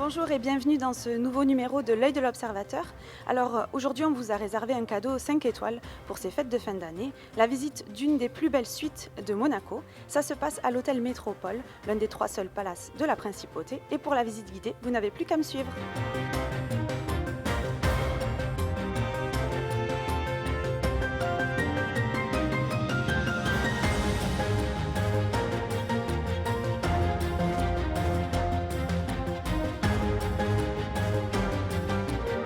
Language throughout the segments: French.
Bonjour et bienvenue dans ce nouveau numéro de l'œil de l'observateur. Alors aujourd'hui on vous a réservé un cadeau 5 étoiles pour ces fêtes de fin d'année, la visite d'une des plus belles suites de Monaco. Ça se passe à l'hôtel Métropole, l'un des 3 seuls palaces de la principauté, et pour la visite guidée, vous n'avez plus qu'à me suivre.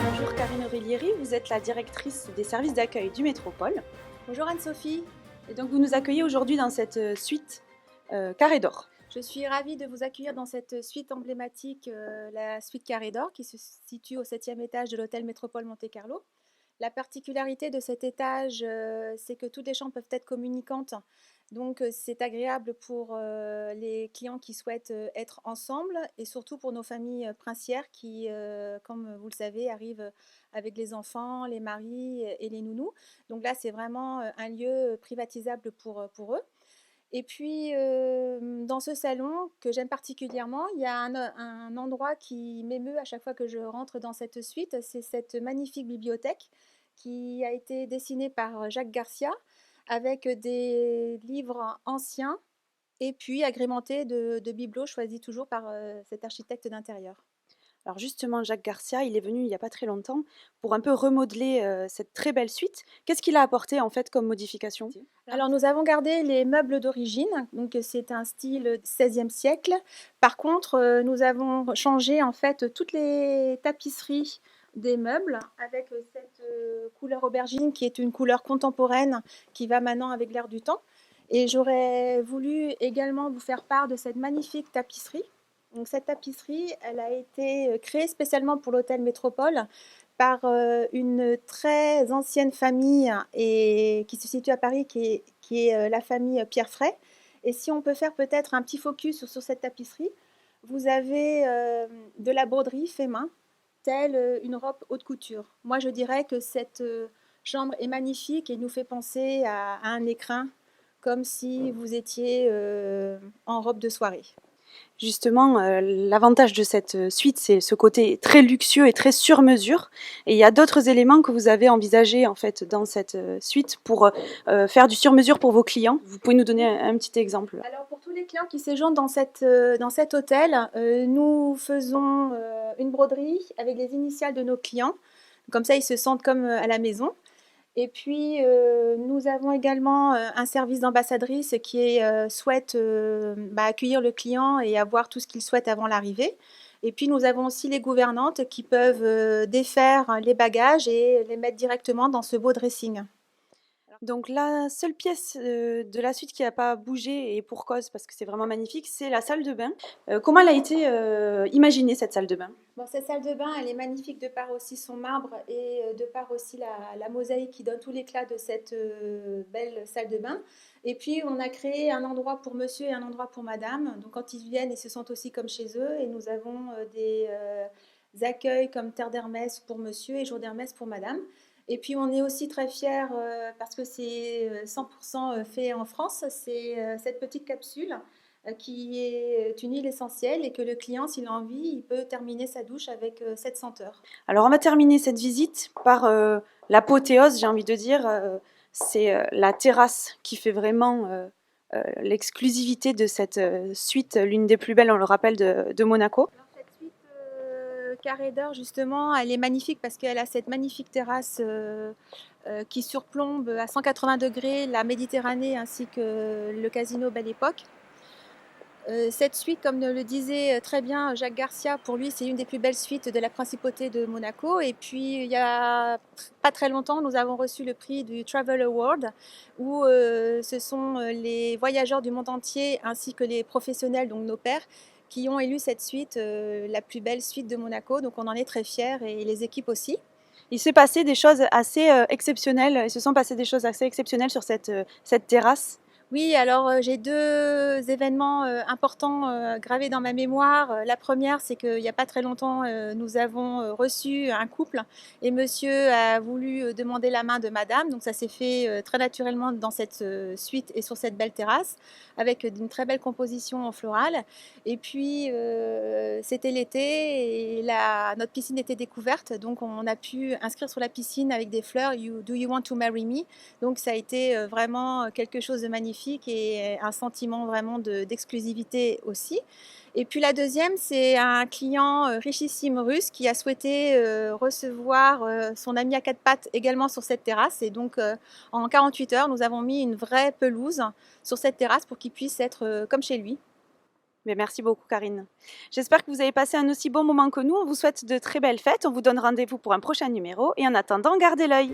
Bonjour Karine Aurelieri, vous êtes la directrice des services d'accueil du Métropole. Bonjour Anne-Sophie, Et donc vous nous accueillez aujourd'hui dans cette suite Carré d'Or. je suis ravie de vous accueillir dans cette suite emblématique, la suite Carré d'Or, qui se situe au 7e étage de l'hôtel Métropole Monte-Carlo. La particularité de cet étage, c'est que toutes les chambres peuvent être communicantes, donc c'est agréable pour les clients qui souhaitent être ensemble et surtout pour nos familles princières qui, comme vous le savez, arrivent avec les enfants, les maris et les nounous. Donc là, c'est vraiment un lieu privatisable pour eux. Et puis, dans ce salon que j'aime particulièrement, il y a un endroit qui m'émeut à chaque fois que je rentre dans cette suite, c'est cette magnifique bibliothèque qui a été dessinée par Jacques Garcia avec des livres anciens et puis agrémentés de bibelots choisis toujours par cet architecte d'intérieur. Alors justement, Jacques Garcia, il est venu il n'y a pas très longtemps pour un peu remodeler cette très belle suite. Qu'est-ce qu'il a apporté en fait comme modification? Alors nous avons gardé les meubles d'origine, donc c'est un style 16e siècle. Par contre, nous avons changé en fait toutes les tapisseries des meubles avec cette couleur aubergine qui est une couleur contemporaine qui va maintenant avec l'air du temps. Et j'aurais voulu également vous faire part de cette magnifique tapisserie. Donc cette tapisserie, elle a été créée spécialement pour l'hôtel Métropole par une très ancienne famille et qui se situe à Paris, qui est la famille Pierre Fray. Et si on peut faire peut-être un petit focus sur cette tapisserie, vous avez de la broderie fait main, telle une robe haute couture. Moi, je dirais que cette chambre est magnifique et nous fait penser à un écrin, comme si vous étiez en robe de soirée. Justement, l'avantage de cette suite, c'est ce côté très luxueux et très sur mesure. Et il y a d'autres éléments que vous avez envisagés en fait dans cette suite pour faire du sur mesure pour vos clients. Vous pouvez nous donner un petit exemple? Alors pour tous les clients qui séjournent dans cet hôtel, nous faisons une broderie avec les initiales de nos clients. Comme ça, ils se sentent comme à la maison. Et puis, nous avons également un service d'ambassadrice qui souhaite accueillir le client et avoir tout ce qu'il souhaite avant l'arrivée. Et puis, nous avons aussi les gouvernantes qui peuvent défaire les bagages et les mettre directement dans ce beau dressing. Donc la seule pièce de la suite qui n'a pas bougé, et pour cause, parce que c'est vraiment magnifique, c'est la salle de bain. Comment elle a été imaginée, cette salle de bain? Bon, cette salle de bain, elle est magnifique de par aussi son marbre et de par aussi la mosaïque qui donne tout l'éclat de cette belle salle de bain. Et puis, on a créé un endroit pour monsieur et un endroit pour madame. Donc, quand ils viennent, ils se sentent aussi comme chez eux. Et nous avons des accueils comme Terre d'Hermès pour monsieur et Jour d'Hermès pour madame. Et puis, on est aussi très fiers parce que c'est 100% fait en France. C'est cette petite capsule qui est une huile essentielle et que le client, s'il a envie, il peut terminer sa douche avec cette senteur. Alors on va terminer cette visite par l'apothéose, j'ai envie de dire. C'est la terrasse qui fait vraiment l'exclusivité de cette suite, l'une des plus belles, on le rappelle, de Monaco. Alors, cette suite Carré d'Or, justement, elle est magnifique parce qu'elle a cette magnifique terrasse qui surplombe à 180 degrés la Méditerranée ainsi que le casino Belle Époque. Cette suite, comme le disait très bien Jacques Garcia, pour lui, c'est une des plus belles suites de la principauté de Monaco. Et puis, il y a pas très longtemps, nous avons reçu le prix du Travel Award, où ce sont les voyageurs du monde entier ainsi que les professionnels, donc nos pairs, qui ont élu cette suite la plus belle suite de Monaco. Donc, on en est très fiers et les équipes aussi. Il s'est passé des choses assez exceptionnelles, il se sont passées des choses assez exceptionnelles sur cette terrasse. Oui, alors j'ai 2 événements, importants, gravés dans ma mémoire. La première, c'est qu'il y a pas très longtemps, nous avons, reçu un couple et monsieur a voulu, demander la main de madame. Donc ça s'est fait, très naturellement dans cette, suite et sur cette belle terrasse avec, d'une très belle composition en floral et puis, c'était l'été et la notre piscine était découverte, donc on a pu inscrire sur la piscine avec des fleurs: Do you want to marry me?» Donc ça a été vraiment quelque chose de magnifique et un sentiment vraiment d'exclusivité aussi. Et puis la deuxième, c'est un client richissime russe qui a souhaité recevoir son ami à quatre pattes également sur cette terrasse. Et donc en 48 heures, nous avons mis une vraie pelouse sur cette terrasse pour qu'il puisse être comme chez lui. Mais merci beaucoup, Karine. J'espère que vous avez passé un aussi bon moment que nous. On vous souhaite de très belles fêtes. On vous donne rendez-vous pour un prochain numéro. Et en attendant, gardez l'œil.